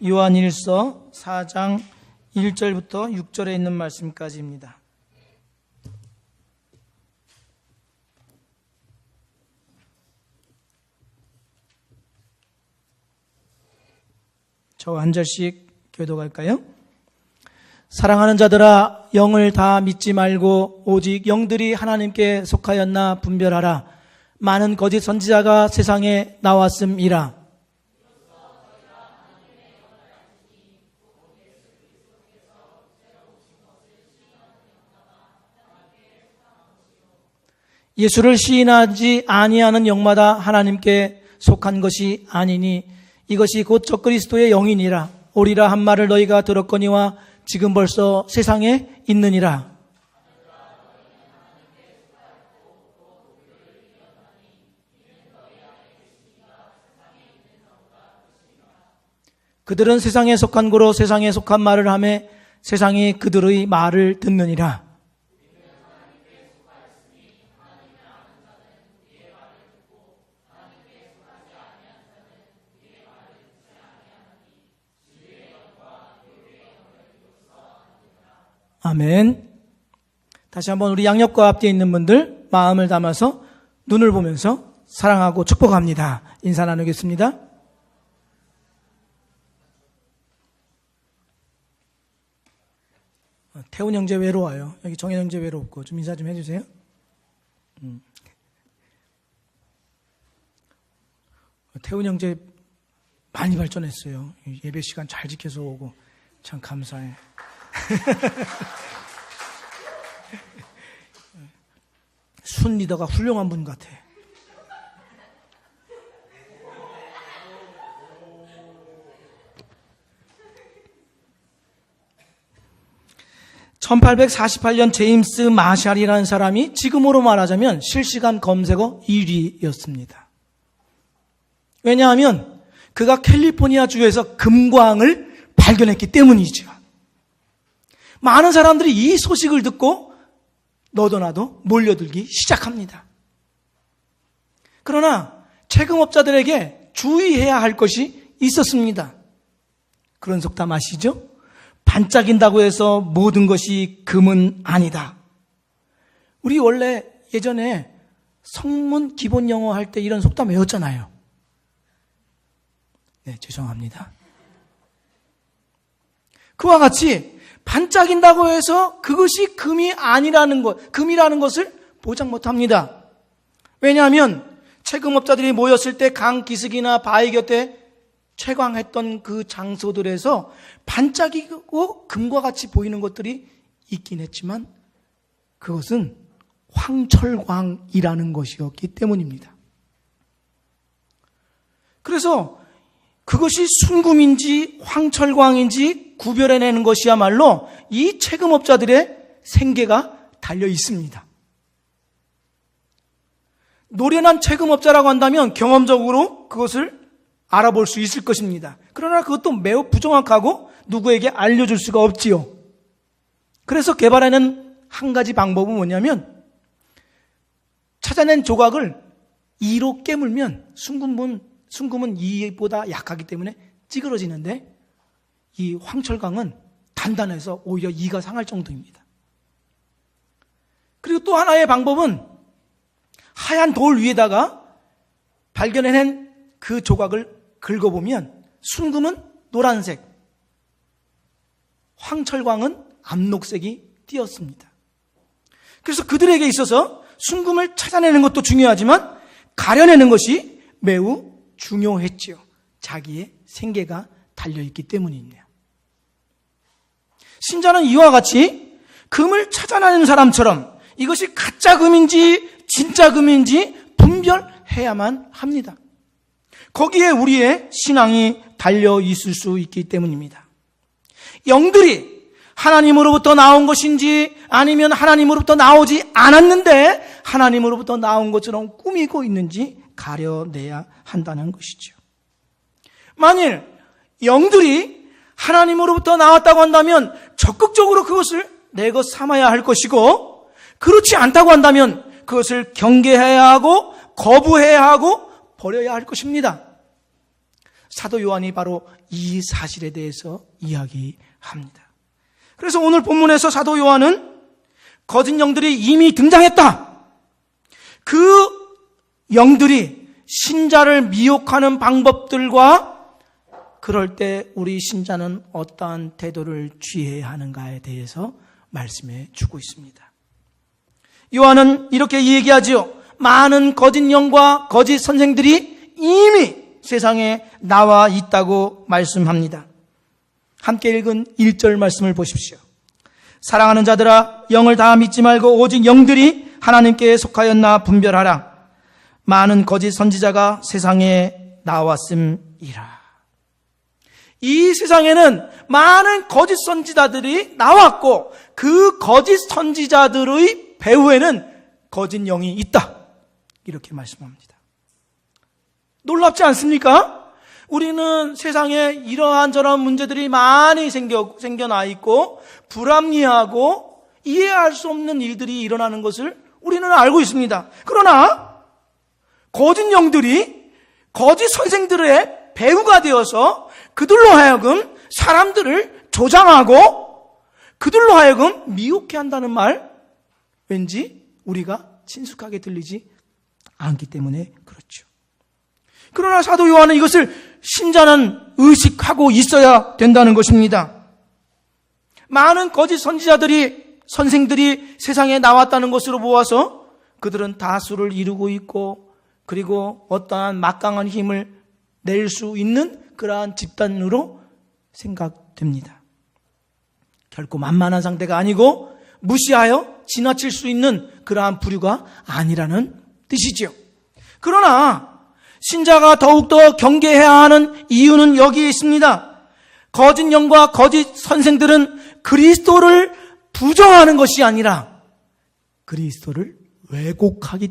요한일서 4장 1절부터 6절에 있는 말씀까지입니다. 저 한 절씩 교독할까요? 사랑하는 자들아, 영을 다 믿지 말고 오직 영들이 하나님께 속하였나 분별하라. 많은 거짓 선지자가 세상에 나왔음이라. 예수를 시인하지 아니하는 영마다 하나님께 속한 것이 아니니 이것이 곧 적그리스도의 영이니라. 오리라 한 말을 너희가 들었거니와 지금 벌써 세상에 있느니라. 그들은 세상에 속한 고로 세상에 속한 말을 하며 세상이 그들의 말을 듣느니라. 아멘. 다시 한번 우리 양옆과 앞뒤에 있는 분들 마음을 담아서 눈을 보면서 사랑하고 축복합니다. 인사 나누겠습니다. 태훈 형제 외로워요. 여기 정현 형제 외롭고 좀 인사 좀 해주세요. 태훈 형제 많이 발전했어요. 예배 시간 잘 지켜서 오고 참 감사해. 순 리더가 훌륭한 분 같아. (1848년) 제임스 마샬이라는 사람이 지금으로 말하자면 실시간 검색어 1위였습니다. 왜냐하면 그가 캘리포니아 주에서 금광을 발견했기 때문이죠. 많은 사람들이 이 소식을 듣고 너도 나도 몰려들기 시작합니다. 그러나 채금업자들에게 주의해야 할 것이 있었습니다. 그런 속담 아시죠? 반짝인다고 해서 모든 것이 금은 아니다. 우리 원래 예전에 성문 기본 영어 할 때 이런 속담 외웠잖아요. 네, 죄송합니다. 그와 같이 반짝인다고 해서 그것이 금이라는 것을 보장 못합니다. 왜냐하면 채금업자들이 모였을 때 강 기슭이나 바위 곁에 채광했던 그 장소들에서 반짝이고 금과 같이 보이는 것들이 있긴 했지만 그것은 황철광이라는 것이었기 때문입니다. 그래서 그것이 순금인지 황철광인지 구별해내는 것이야말로 이 채금업자들의 생계가 달려 있습니다. 노련한 채금업자라고 한다면 경험적으로 그것을 알아볼 수 있을 것입니다. 그러나 그것도 매우 부정확하고 누구에게 알려줄 수가 없지요. 그래서 개발하는 한 가지 방법은 뭐냐면 찾아낸 조각을 2로 깨물면 순금은 2보다 약하기 때문에 찌그러지는데 이 황철광은 단단해서 오히려 2가 상할 정도입니다. 그리고 또 하나의 방법은 하얀 돌 위에다가 발견해낸 그 조각을 긁어보면 순금은 노란색, 황철광은 암록색이 띄었습니다. 그래서 그들에게 있어서 순금을 찾아내는 것도 중요하지만 가려내는 것이 매우 중요했지요. 자기의 생계가 달려있기 때문이네요. 신자는 이와 같이 금을 찾아내는 사람처럼 이것이 가짜 금인지 진짜 금인지 분별해야만 합니다. 거기에 우리의 신앙이 달려 있을 수 있기 때문입니다. 영들이 하나님으로부터 나온 것인지 아니면 하나님으로부터 나오지 않았는데 하나님으로부터 나온 것처럼 꾸미고 있는지 가려내야 한다는 것이죠. 만일 영들이 하나님으로부터 나왔다고 한다면 적극적으로 그것을 내 것 삼아야 할 것이고, 그렇지 않다고 한다면 그것을 경계해야 하고 거부해야 하고 버려야 할 것입니다. 사도 요한이 바로 이 사실에 대해서 이야기합니다. 그래서 오늘 본문에서 사도 요한은 거짓 영들이 이미 등장했다. 그 영들이 신자를 미혹하는 방법들과 그럴 때 우리 신자는 어떠한 태도를 취해야 하는가에 대해서 말씀해 주고 있습니다. 요한은 이렇게 얘기하지요. 많은 거짓 영과 거짓 선생들이 이미 세상에 나와 있다고 말씀합니다. 함께 읽은 1절 말씀을 보십시오. 사랑하는 자들아, 영을 다 믿지 말고 오직 영들이 하나님께 속하였나 분별하라. 많은 거짓 선지자가 세상에 나왔음이라. 이 세상에는 많은 거짓 선지자들이 나왔고 그 거짓 선지자들의 배후에는 거짓 영이 있다. 이렇게 말씀합니다. 놀랍지 않습니까? 우리는 세상에 이러한 저러한 문제들이 많이 생겨나 있고 불합리하고 이해할 수 없는 일들이 일어나는 것을 우리는 알고 있습니다. 그러나 거짓 영들이 거짓 선생들의 배후가 되어서 그들로 하여금 사람들을 조장하고 그들로 하여금 미혹해 한다는 말, 왠지 우리가 친숙하게 들리지 않기 때문에 그렇죠. 그러나 사도 요한은 이것을 신자는 의식하고 있어야 된다는 것입니다. 많은 거짓 선생들이 세상에 나왔다는 것으로 보아서 그들은 다수를 이루고 있고 그리고 어떠한 막강한 힘을 낼 수 있는 그러한 집단으로 생각됩니다. 결코 만만한 상대가 아니고 무시하여 지나칠 수 있는 그러한 부류가 아니라는 뜻이지요. 그러나 신자가 더욱더 경계해야 하는 이유는 여기에 있습니다. 거짓 영과 거짓 선생들은 그리스도를 부정하는 것이 아니라 그리스도를 왜곡하기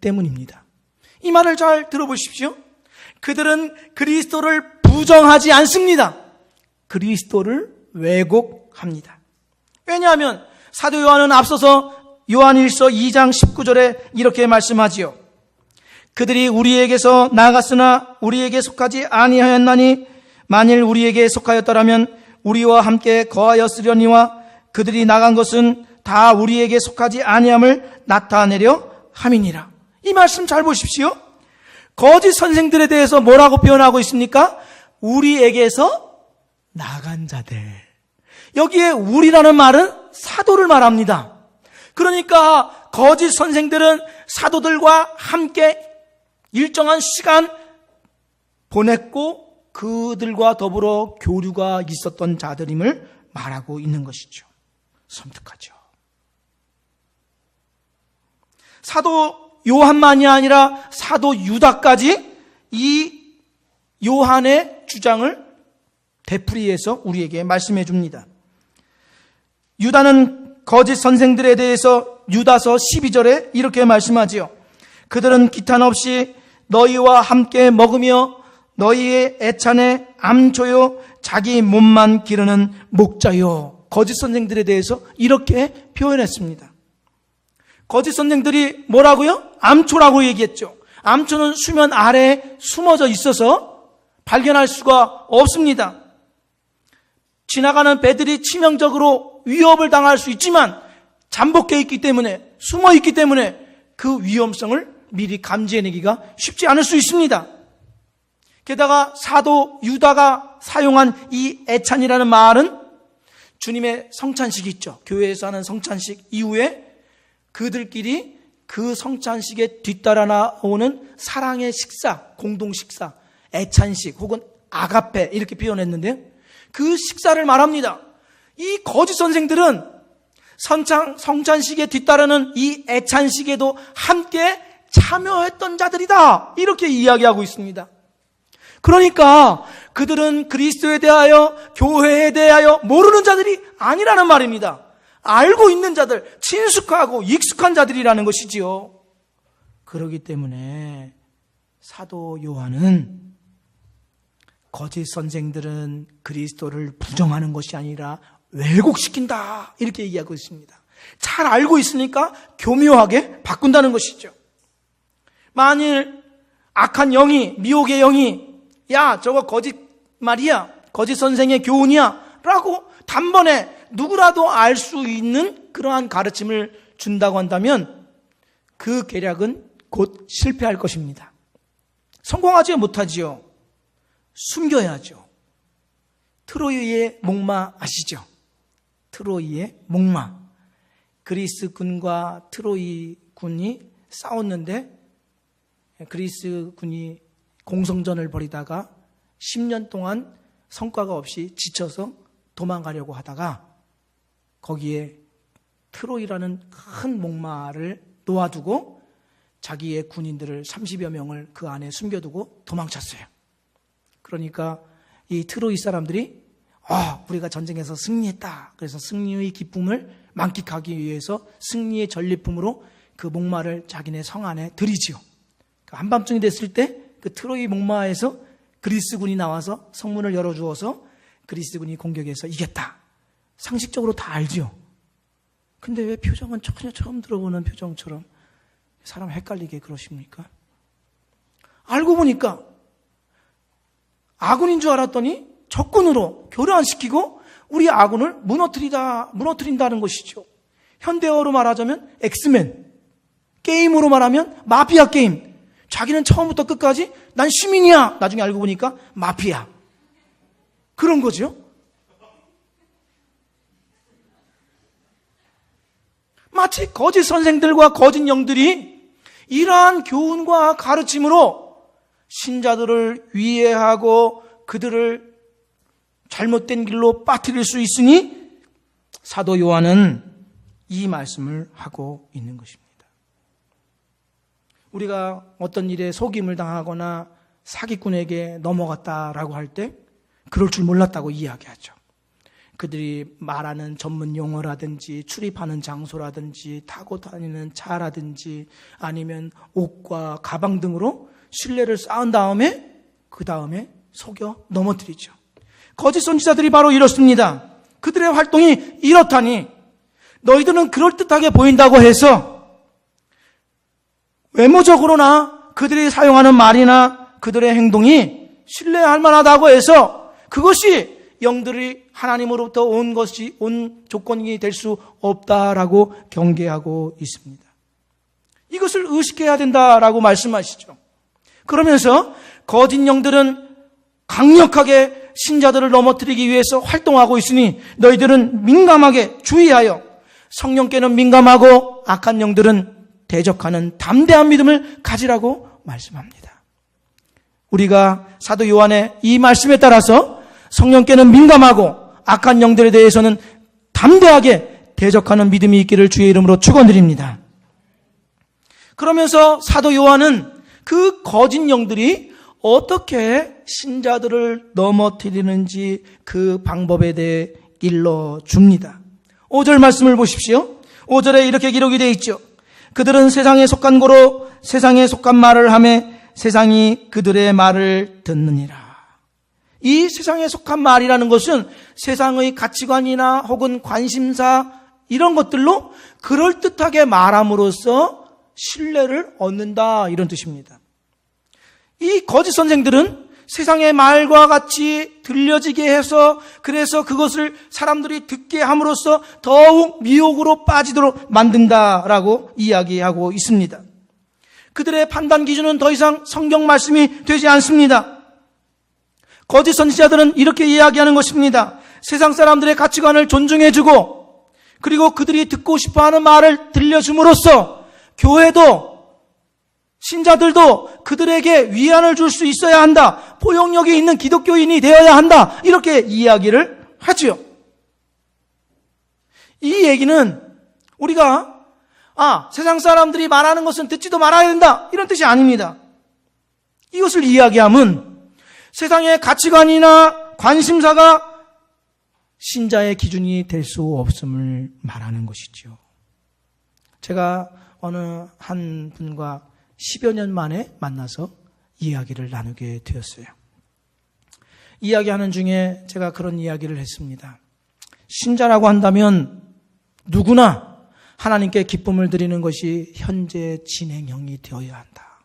때문입니다. 이 말을 잘 들어보십시오. 그들은 그리스도를 부정하지 않습니다. 그리스도를 왜곡합니다. 왜냐하면 사도 요한은 앞서서 요한일서 2장 19절에 이렇게 말씀하지요. 그들이 우리에게서 나갔으나 우리에게 속하지 아니하였나니 만일 우리에게 속하였더라면 우리와 함께 거하였으려니와 그들이 나간 것은 다 우리에게 속하지 아니함을 나타내려 함이니라. 이 말씀 잘 보십시오. 거짓 선생들에 대해서 뭐라고 표현하고 있습니까? 우리에게서 나간 자들. 여기에 우리라는 말은 사도를 말합니다. 그러니까 거짓 선생들은 사도들과 함께 일정한 시간 보냈고 그들과 더불어 교류가 있었던 자들임을 말하고 있는 것이죠. 섬뜩하죠. 사도 요한만이 아니라 사도 유다까지 이 요한의 주장을 되풀이해서 우리에게 말씀해 줍니다. 유다는 거짓 선생들에 대해서 유다서 12절에 이렇게 말씀하지요. 그들은 기탄 없이 너희와 함께 먹으며 너희의 애찬에 암초요 자기 몸만 기르는 목자요. 거짓 선생들에 대해서 이렇게 표현했습니다. 거짓 선생들이 뭐라고요? 암초라고 얘기했죠. 암초는 수면 아래에 숨어져 있어서 발견할 수가 없습니다. 지나가는 배들이 치명적으로 위협을 당할 수 있지만 잠복해 있기 때문에, 숨어 있기 때문에 그 위험성을 미리 감지해내기가 쉽지 않을 수 있습니다. 게다가 사도 유다가 사용한 이 애찬이라는 말은 주님의 성찬식이 있죠. 교회에서 하는 성찬식 이후에 그들끼리 그 성찬식에 뒤따라 나오는 사랑의 식사, 공동 식사, 애찬식 혹은 아가페 이렇게 표현했는데요. 그 식사를 말합니다. 이 거짓 선생들은 성찬식에 뒤따르는 이 애찬식에도 함께 참여했던 자들이다. 이렇게 이야기하고 있습니다. 그러니까 그들은 그리스도에 대하여, 교회에 대하여 모르는 자들이 아니라는 말입니다. 알고 있는 자들, 친숙하고 익숙한 자들이라는 것이지요. 그렇기 때문에 사도 요한은 거짓 선생들은 그리스도를 부정하는 것이 아니라 왜곡시킨다 이렇게 얘기하고 있습니다. 잘 알고 있으니까 교묘하게 바꾼다는 것이죠. 만일 악한 영이, 미혹의 영이 야, 저거 거짓말이야, 거짓 선생의 교훈이야 라고 단번에 누구라도 알 수 있는 그러한 가르침을 준다고 한다면 그 계략은 곧 실패할 것입니다. 성공하지 못하지요. 숨겨야죠. 트로이의 목마 아시죠? 트로이의 목마. 그리스 군과 트로이 군이 싸웠는데 그리스 군이 공성전을 벌이다가 10년 동안 성과가 없이 지쳐서 도망가려고 하다가 거기에 트로이라는 큰 목마를 놓아두고 자기의 군인들을 30여 명을 그 안에 숨겨두고 도망쳤어요. 그러니까 이 트로이 사람들이 우리가 전쟁에서 승리했다. 그래서 승리의 기쁨을 만끽하기 위해서 승리의 전리품으로 그 목마를 자기네 성 안에 들이지요. 한밤중이 됐을 때 그 트로이 목마에서 그리스군이 나와서 성문을 열어주어서 그리스군이 공격해서 이겼다. 상식적으로 다 알지요. 근데 왜 표정은 전혀 처음 들어보는 표정처럼 사람 헷갈리게 그러십니까? 알고 보니까 아군인 줄 알았더니 적군으로 교란시키고 우리 아군을 무너뜨린다는 것이죠. 현대어로 말하자면 엑스맨, 게임으로 말하면 마피아 게임. 자기는 처음부터 끝까지 난 시민이야. 나중에 알고 보니까 마피아. 그런 거죠. 마치 거짓 선생들과 거짓 영들이 이러한 교훈과 가르침으로 신자들을 위해하고 그들을 잘못된 길로 빠뜨릴 수 있으니 사도 요한은 이 말씀을 하고 있는 것입니다. 우리가 어떤 일에 속임을 당하거나 사기꾼에게 넘어갔다라고 할 때 그럴 줄 몰랐다고 이야기하죠. 그들이 말하는 전문 용어라든지 출입하는 장소라든지 타고 다니는 차라든지 아니면 옷과 가방 등으로 신뢰를 쌓은 다음에 그 다음에 속여 넘어뜨리죠. 거짓 선지자들이 바로 이렇습니다. 그들의 활동이 이렇다니 너희들은 그럴듯하게 보인다고 해서 외모적으로나 그들이 사용하는 말이나 그들의 행동이 신뢰할 만하다고 해서 그것이 영들이 하나님으로부터 온 조건이 될 수 없다라고 경계하고 있습니다. 이것을 의식해야 된다라고 말씀하시죠. 그러면서 거짓 영들은 강력하게 신자들을 넘어뜨리기 위해서 활동하고 있으니 너희들은 민감하게 주의하여 성령께는 민감하고 악한 영들은 대적하는 담대한 믿음을 가지라고 말씀합니다. 우리가 사도 요한의 이 말씀에 따라서 성령께는 민감하고 악한 영들에 대해서는 담대하게 대적하는 믿음이 있기를 주의 이름으로 축원드립니다. 그러면서 사도 요한은 그 거짓 영들이 어떻게 신자들을 넘어뜨리는지 그 방법에 대해 일러줍니다. 5절 말씀을 보십시오. 5절에 이렇게 기록이 되어 있죠. 그들은 세상에 속한 고로 세상에 속한 말을 하며 세상이 그들의 말을 듣느니라. 이 세상에 속한 말이라는 것은 세상의 가치관이나 혹은 관심사 이런 것들로 그럴듯하게 말함으로써 신뢰를 얻는다 이런 뜻입니다. 이 거짓 선생들은 세상의 말과 같이 들려지게 해서 그래서 그것을 사람들이 듣게 함으로써 더욱 미혹으로 빠지도록 만든다라고 이야기하고 있습니다. 그들의 판단 기준은 더 이상 성경 말씀이 되지 않습니다. 거짓 선지자들은 이렇게 이야기하는 것입니다. 세상 사람들의 가치관을 존중해주고 그리고 그들이 듣고 싶어하는 말을 들려줌으로써 교회도 신자들도 그들에게 위안을 줄 수 있어야 한다. 포용력이 있는 기독교인이 되어야 한다. 이렇게 이야기를 하지요. 이 얘기는 우리가 세상 사람들이 말하는 것은 듣지도 말아야 된다. 이런 뜻이 아닙니다. 이것을 이야기하면 세상의 가치관이나 관심사가 신자의 기준이 될 수 없음을 말하는 것이죠. 제가 어느 한 분과 10여 년 만에 만나서 이야기를 나누게 되었어요. 이야기하는 중에 제가 그런 이야기를 했습니다. 신자라고 한다면 누구나 하나님께 기쁨을 드리는 것이 현재 진행형이 되어야 한다.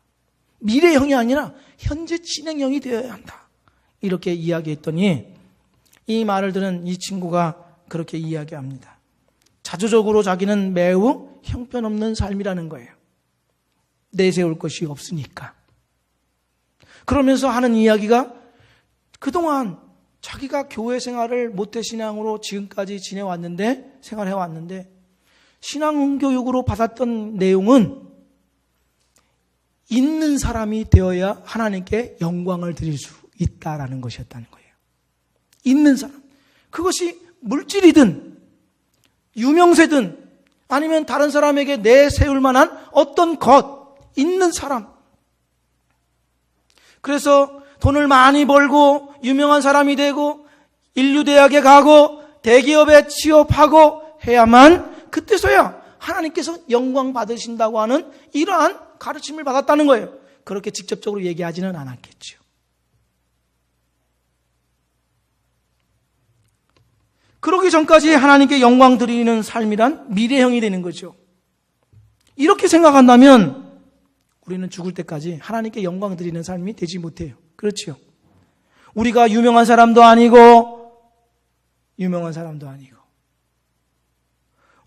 미래형이 아니라 현재 진행형이 되어야 한다. 이렇게 이야기했더니 이 말을 들은 이 친구가 그렇게 이야기합니다. 자조적으로 자기는 매우 형편없는 삶이라는 거예요. 내세울 것이 없으니까. 그러면서 하는 이야기가 그동안 자기가 교회 생활을 모태신앙으로 지금까지 생활해왔는데 신앙교육으로 받았던 내용은 있는 사람이 되어야 하나님께 영광을 드릴 수 있다라는 것이었다는 거예요. 있는 사람. 그것이 물질이든 유명세든 아니면 다른 사람에게 내세울 만한 어떤 것, 있는 사람. 그래서 돈을 많이 벌고 유명한 사람이 되고 인류대학에 가고 대기업에 취업하고 해야만 그때서야 하나님께서 영광 받으신다고 하는 이러한 가르침을 받았다는 거예요. 그렇게 직접적으로 얘기하지는 않았겠죠. 그러기 전까지 하나님께 영광 드리는 삶이란 미래형이 되는 거죠. 이렇게 생각한다면 우리는 죽을 때까지 하나님께 영광 드리는 삶이 되지 못해요. 그렇죠? 우리가 유명한 사람도 아니고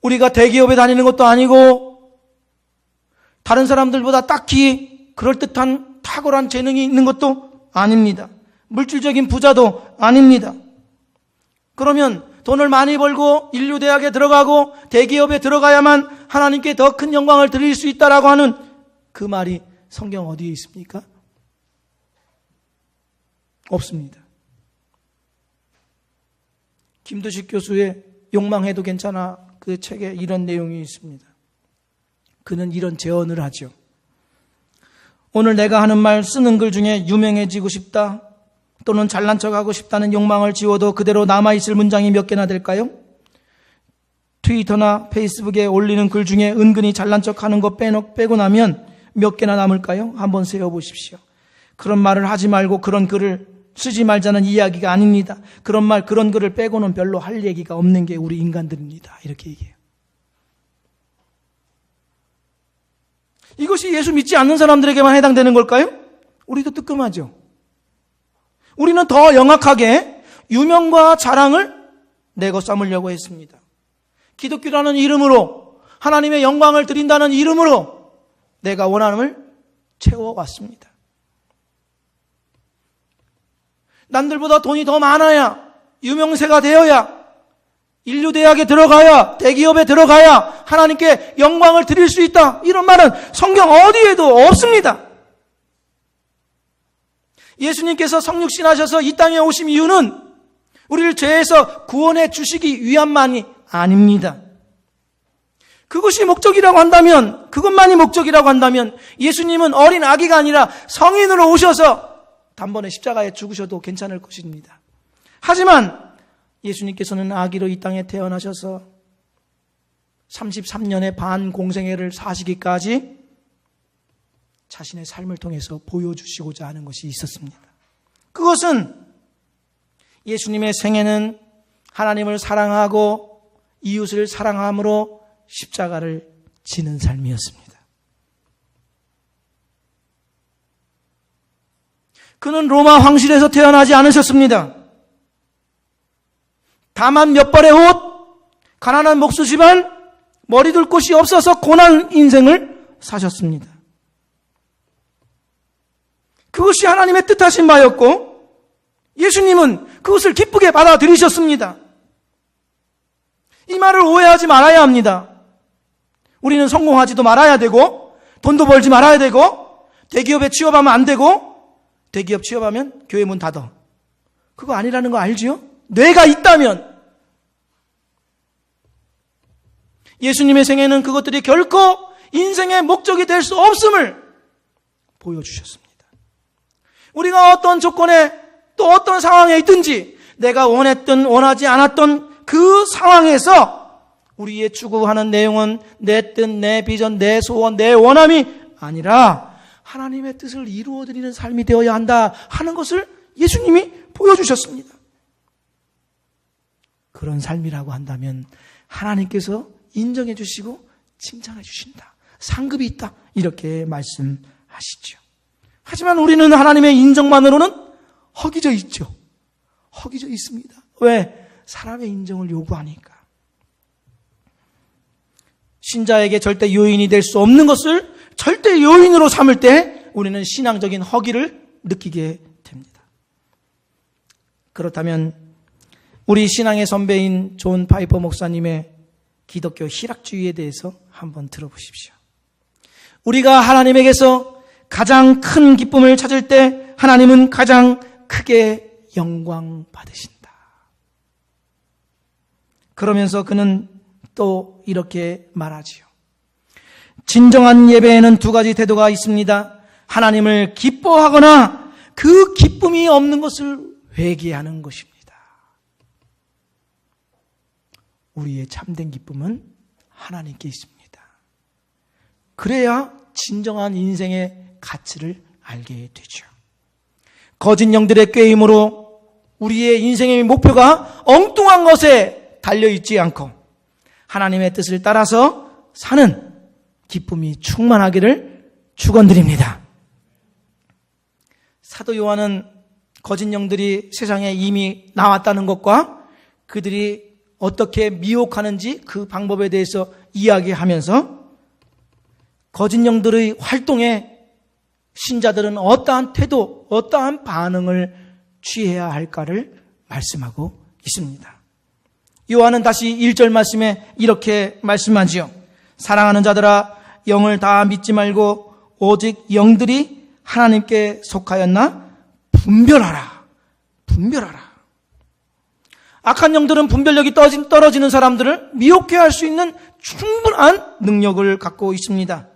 우리가 대기업에 다니는 것도 아니고 다른 사람들보다 딱히 그럴듯한 탁월한 재능이 있는 것도 아닙니다. 물질적인 부자도 아닙니다. 그러면 돈을 많이 벌고 인류대학에 들어가고 대기업에 들어가야만 하나님께 더 큰 영광을 드릴 수 있다라고 하는 그 말이 성경 어디에 있습니까? 없습니다. 김두식 교수의 욕망해도 괜찮아 그 책에 이런 내용이 있습니다. 그는 이런 제언을 하죠. 오늘 내가 하는 말 쓰는 글 중에 유명해지고 싶다 또는 잘난 척하고 싶다는 욕망을 지워도 그대로 남아있을 문장이 몇 개나 될까요? 트위터나 페이스북에 올리는 글 중에 은근히 잘난 척하는 거 빼고 나면 몇 개나 남을까요? 한번 세어보십시오. 그런 말을 하지 말고 그런 글을 쓰지 말자는 이야기가 아닙니다. 그런 글을 빼고는 별로 할 얘기가 없는 게 우리 인간들입니다. 이렇게 얘기해요. 이것이 예수 믿지 않는 사람들에게만 해당되는 걸까요? 우리도 뜨끔하죠. 우리는 더 영악하게 유명과 자랑을 내거 삼으려고 했습니다. 기독교라는 이름으로 하나님의 영광을 드린다는 이름으로 내가 원함을 채워왔습니다. 남들보다 돈이 더 많아야 유명세가 되어야 인류대학에 들어가야 대기업에 들어가야 하나님께 영광을 드릴 수 있다. 이런 말은 성경 어디에도 없습니다. 예수님께서 성육신하셔서 이 땅에 오신 이유는 우리를 죄에서 구원해 주시기 위함만이 아닙니다. 그것이 목적이라고 한다면, 그것만이 목적이라고 한다면 예수님은 어린 아기가 아니라 성인으로 오셔서 단번에 십자가에 죽으셔도 괜찮을 것입니다. 하지만 예수님께서는 아기로 이 땅에 태어나셔서 33년의 반공생애를 사시기까지 자신의 삶을 통해서 보여주시고자 하는 것이 있었습니다. 그것은 예수님의 생애는 하나님을 사랑하고 이웃을 사랑함으로 십자가를 지는 삶이었습니다. 그는 로마 황실에서 태어나지 않으셨습니다. 다만 몇 벌의 옷, 가난한 목수 집안, 머리 둘 곳이 없어서 고난 인생을 사셨습니다. 그것이 하나님의 뜻하신 바였고 예수님은 그것을 기쁘게 받아들이셨습니다. 이 말을 오해하지 말아야 합니다. 우리는 성공하지도 말아야 되고 돈도 벌지 말아야 되고 대기업에 취업하면 안 되고 대기업 취업하면 교회 문 닫아. 그거 아니라는 거 알지요? 뇌가 있다면. 예수님의 생애는 그것들이 결코 인생의 목적이 될 수 없음을 보여주셨습니다. 우리가 어떤 조건에 또 어떤 상황에 있든지 내가 원했든 원하지 않았던 그 상황에서 우리의 추구하는 내용은 내 뜻, 내 비전, 내 소원, 내 원함이 아니라 하나님의 뜻을 이루어드리는 삶이 되어야 한다 하는 것을 예수님이 보여주셨습니다. 그런 삶이라고 한다면 하나님께서 인정해 주시고 칭찬해 주신다. 상급이 있다. 이렇게 말씀하시죠. 하지만 우리는 하나님의 인정만으로는 허기져 있죠. 허기져 있습니다. 왜? 사람의 인정을 요구하니까. 신자에게 절대 요인이 될 수 없는 것을 절대 요인으로 삼을 때 우리는 신앙적인 허기를 느끼게 됩니다. 그렇다면 우리 신앙의 선배인 존 파이퍼 목사님의 기독교 희락주의에 대해서 한번 들어보십시오. 우리가 하나님에게서 가장 큰 기쁨을 찾을 때 하나님은 가장 크게 영광 받으신다. 그러면서 그는 또 이렇게 말하지요. 진정한 예배에는 두 가지 태도가 있습니다. 하나님을 기뻐하거나 그 기쁨이 없는 것을 회개하는 것입니다. 우리의 참된 기쁨은 하나님께 있습니다. 그래야 진정한 인생의 가치를 알게 되죠. 거짓 영들의 꾀임으로 우리의 인생의 목표가 엉뚱한 것에 달려있지 않고 하나님의 뜻을 따라서 사는 기쁨이 충만하기를 축원드립니다. 사도 요한은 거짓 영들이 세상에 이미 나왔다는 것과 그들이 어떻게 미혹하는지 그 방법에 대해서 이야기하면서 거짓 영들의 활동에 신자들은 어떠한 태도, 어떠한 반응을 취해야 할까를 말씀하고 있습니다. 요한은 다시 1절 말씀에 이렇게 말씀하지요. 사랑하는 자들아, 영을 다 믿지 말고 오직 영들이 하나님께 속하였나 분별하라. 분별하라. 악한 영들은 분별력이 떨어지는 사람들을 미혹해 할 수 있는 충분한 능력을 갖고 있습니다.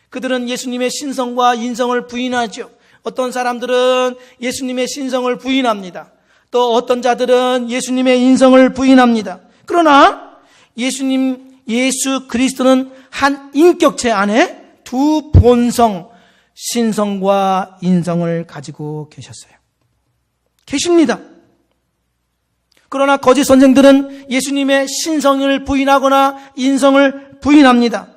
그들은 예수님의 신성과 인성을 부인하죠. 어떤 사람들은 예수님의 신성을 부인합니다. 또 어떤 자들은 예수님의 인성을 부인합니다. 그러나 예수 그리스도는 한 인격체 안에 두 본성, 신성과 인성을 가지고 계십니다. 그러나 거짓 선생들은 예수님의 신성을 부인하거나 인성을 부인합니다.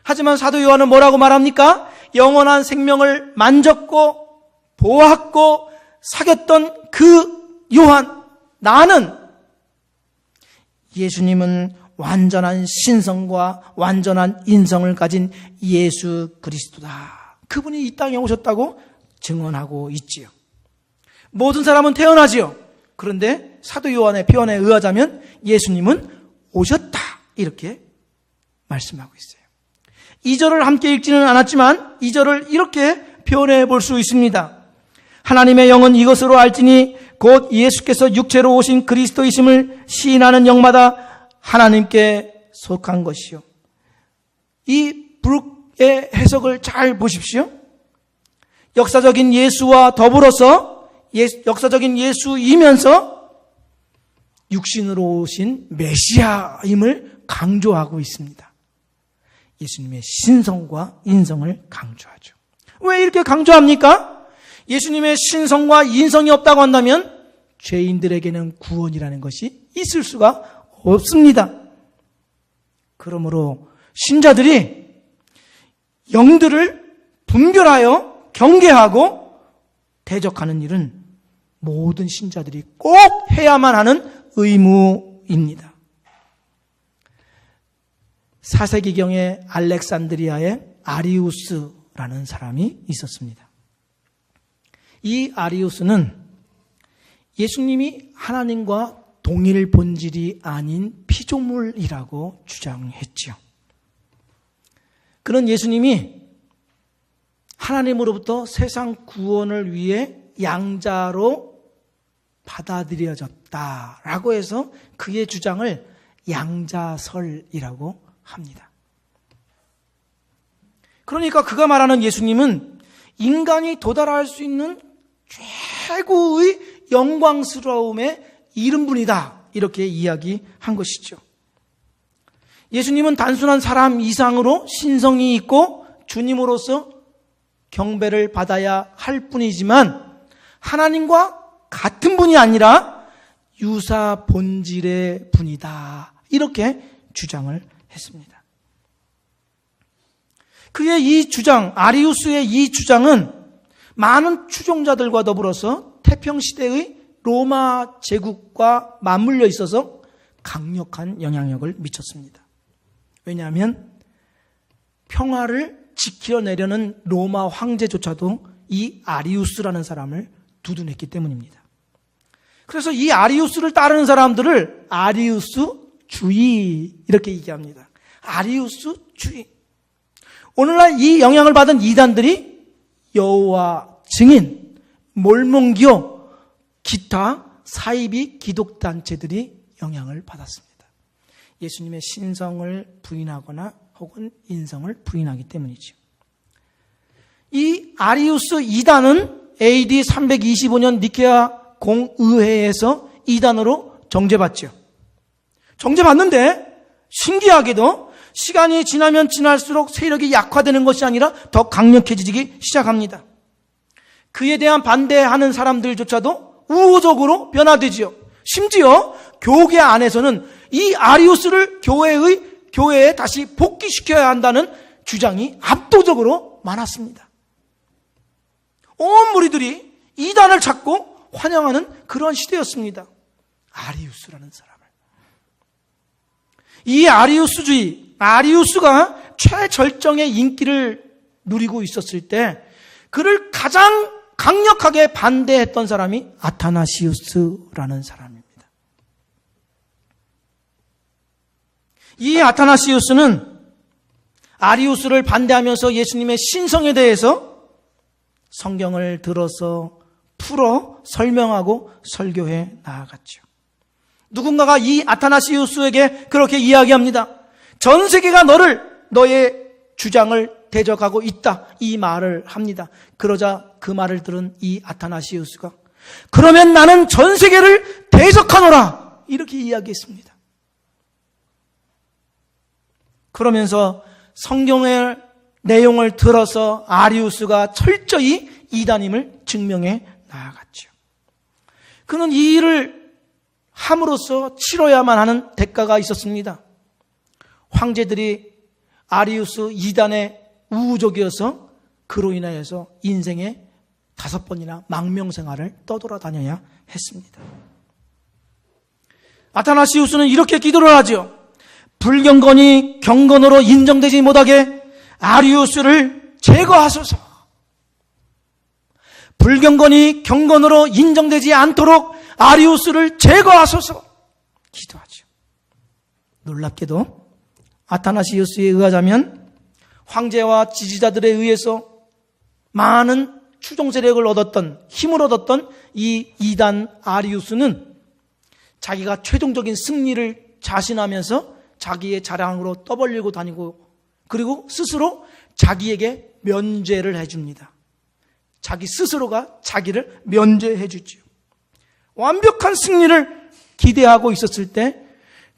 하지만 사도 요한은 뭐라고 말합니까? 영원한 생명을 만졌고 보았고 사귀었던 그 요한, 나는 예수님은 완전한 신성과 완전한 인성을 가진 예수 그리스도다. 그분이 이 땅에 오셨다고 증언하고 있지요. 모든 사람은 태어나지요. 그런데 사도 요한의 표현에 의하자면 예수님은 오셨다. 이렇게 말씀하고 있어요. 2절을 함께 읽지는 않았지만 2절을 이렇게 표현해 볼 수 있습니다. 하나님의 영은 이것으로 알지니 곧 예수께서 육체로 오신 그리스도이심을 시인하는 영마다 하나님께 속한 것이요. 이 브룩의 해석을 잘 보십시오. 역사적인 예수와 더불어서 역사적인 예수이면서 육신으로 오신 메시아임을 강조하고 있습니다. 예수님의 신성과 인성을 강조하죠. 왜 이렇게 강조합니까? 예수님의 신성과 인성이 없다고 한다면 죄인들에게는 구원이라는 것이 있을 수가 없습니다. 그러므로 신자들이 영들을 분별하여 경계하고 대적하는 일은 모든 신자들이 꼭 해야만 하는 의무입니다. 4세기경에 알렉산드리아에 아리우스라는 사람이 있었습니다. 이 아리우스는 예수님이 하나님과 동일 본질이 아닌 피조물이라고 주장했지요. 그는 예수님이 하나님으로부터 세상 구원을 위해 양자로 받아들여졌다라고 해서 그의 주장을 양자설이라고 합니다. 그러니까 그가 말하는 예수님은 인간이 도달할 수 있는 최고의 영광스러움에 이른 분이다. 이렇게 이야기한 것이죠. 예수님은 단순한 사람 이상으로 신성이 있고 주님으로서 경배를 받아야 할 뿐이지만 하나님과 같은 분이 아니라 유사 본질의 분이다. 이렇게 주장을 했습니다. 그의 이 주장, 아리우스의 이 주장은 많은 추종자들과 더불어서 태평시대의 로마 제국과 맞물려 있어서 강력한 영향력을 미쳤습니다. 왜냐하면 평화를 지켜내려는 로마 황제조차도 이 아리우스라는 사람을 두둔했기 때문입니다. 그래서 이 아리우스를 따르는 사람들을 아리우스주의 이렇게 얘기합니다. 아리우스주의. 오늘날 이 영향을 받은 이단들이 여호와 증인, 몰몬교, 기타 사이비 기독단체들이 영향을 받았습니다. 예수님의 신성을 부인하거나 혹은 인성을 부인하기 때문이죠. 이 아리우스 이단은 AD 325년 니케아 공의회에서 이단으로 정죄받죠. 정죄받는데 신기하게도 시간이 지나면 지날수록 세력이 약화되는 것이 아니라 더 강력해지기 시작합니다. 그에 대한 반대하는 사람들조차도 우호적으로 변화되지요. 심지어 교계 안에서는 이 아리우스를 교회에 다시 복귀시켜야 한다는 주장이 압도적으로 많았습니다. 온 무리들이 이단을 찾고 환영하는 그런 시대였습니다. 아리우스라는 사람을. 이 아리우스주의, 아리우스가 최절정의 인기를 누리고 있었을 때 그를 가장 강력하게 반대했던 사람이 아타나시우스라는 사람입니다. 이 아타나시우스는 아리우스를 반대하면서 예수님의 신성에 대해서 성경을 들어서 풀어 설명하고 설교해 나아갔죠. 누군가가 이 아타나시우스에게 그렇게 이야기합니다. 전 세계가 너의 주장을 대적하고 있다. 이 말을 합니다. 그러자 그 말을 들은 이 아타나시우스가 그러면 나는 전 세계를 대적하노라. 이렇게 이야기했습니다. 그러면서 성경의 내용을 들어서 아리우스가 철저히 이단임을 증명해 나아갔죠. 그는 이 일을 함으로써 치러야만 하는 대가가 있었습니다. 황제들이 아리우스 이단의 우호적이어서 그로 인하여서 인생에 5번이나 망명생활을 떠돌아다녀야 했습니다. 아타나시우스는 이렇게 기도를 하죠. 불경건이 경건으로 인정되지 못하게 아리우스를 제거하소서. 불경건이 경건으로 인정되지 않도록 아리우스를 제거하소서. 기도하죠. 놀랍게도 아타나시우스에 의하자면 황제와 지지자들에 의해서 많은 추종 세력을 얻었던, 힘을 얻었던 이 이단 아리우스는 자기가 최종적인 승리를 자신하면서 자기의 자랑으로 떠벌리고 다니고, 그리고 스스로 자기에게 면죄를 해줍니다. 자기 스스로가 자기를 면죄해 주죠. 완벽한 승리를 기대하고 있었을 때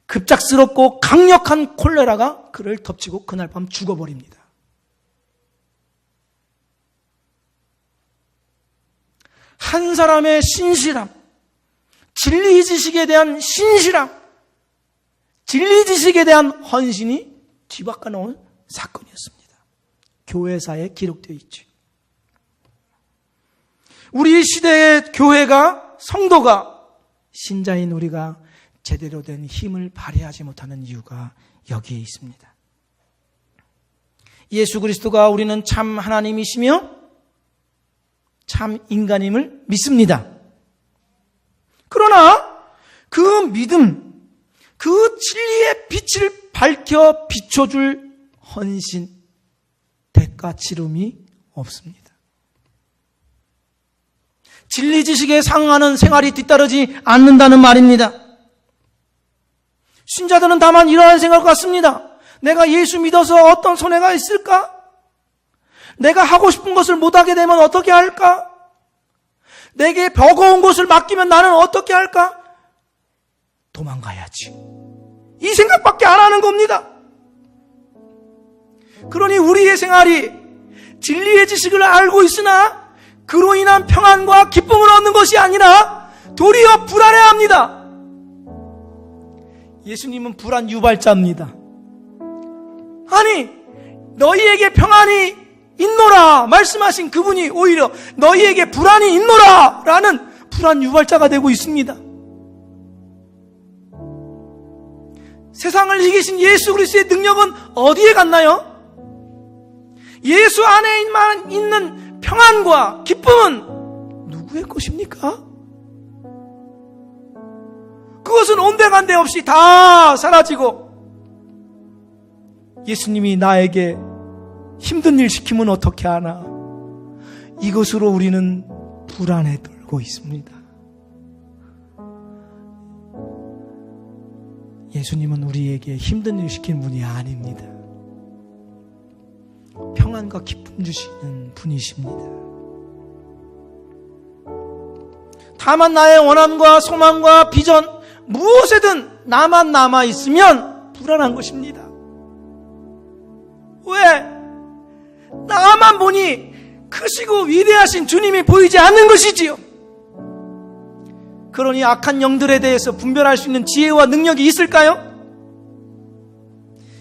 급작스럽고 강력한 콜레라가 그를 덮치고 그날 밤 죽어버립니다. 한 사람의 신실함, 진리 지식에 대한 신실함, 진리 지식에 대한 헌신이 뒤바꿔 놓은 사건이었습니다. 교회사에 기록되어 있죠. 우리 시대의 교회가, 성도가, 신자인 우리가 제대로 된 힘을 발휘하지 못하는 이유가 여기에 있습니다. 예수 그리스도가 우리는 참 하나님이시며 참 인간임을 믿습니다. 그러나 그 믿음, 그 진리의 빛을 밝혀 비춰줄 헌신, 대가 치름이 없습니다. 진리 지식에 상응하는 생활이 뒤따르지 않는다는 말입니다. 신자들은 다만 이러한 생각을 갖습니다. 내가 예수 믿어서 어떤 손해가 있을까? 내가 하고 싶은 것을 못하게 되면 어떻게 할까? 내게 버거운 것을 맡기면 나는 어떻게 할까? 도망가야지. 이 생각밖에 안 하는 겁니다. 그러니 우리의 생활이 진리의 지식을 알고 있으나 그로 인한 평안과 기쁨을 얻는 것이 아니라 도리어 불안해합니다. 예수님은 불안 유발자입니다. 아니, 너희에게 평안이 있노라 말씀하신 그분이 오히려 너희에게 불안이 있노라 라는 불안 유발자가 되고 있습니다. 세상을 이기신 예수 그리스도의 능력은 어디에 갔나요? 예수 안에만 있는 평안과 기쁨은 누구의 것입니까? 그것은 온데간데 없이 다 사라지고, 예수님이 나에게 힘든 일 시키면 어떻게 하나, 이것으로 우리는 불안에 떨고 있습니다. 예수님은 우리에게 힘든 일 시키는 분이 아닙니다. 평안과 기쁨 주시는 분이십니다. 다만 나의 원함과 소망과 비전 무엇에든 나만 남아있으면 불안한 것입니다. 왜? 나만 보니 크시고 위대하신 주님이 보이지 않는 것이지요. 그러니 악한 영들에 대해서 분별할 수 있는 지혜와 능력이 있을까요?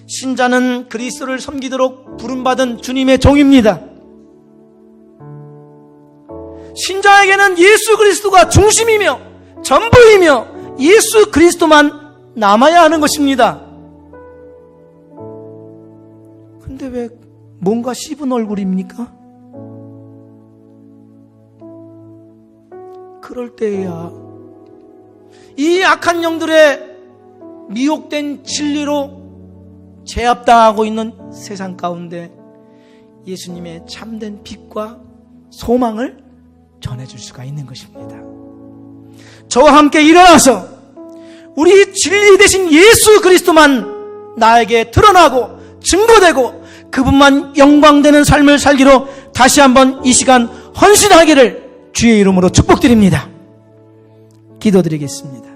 신자는 그리스도를 섬기도록 부름받은 주님의 종입니다. 신자에게는 예수 그리스도가 중심이며 전부이며 예수 그리스도만 남아야 하는 것입니다. 근데 왜 뭔가 씹은 얼굴입니까? 그럴 때에야 이 악한 영들의 미혹된 진리로 제압당하고 있는 세상 가운데 예수님의 참된 빛과 소망을 전해줄 수가 있는 것입니다. 저와 함께 일어나서 우리 진리 되신 예수 그리스도만 나에게 드러나고 증거되고 그분만 영광되는 삶을 살기로 다시 한번 이 시간 헌신하기를 주의 이름으로 축복드립니다. 기도드리겠습니다.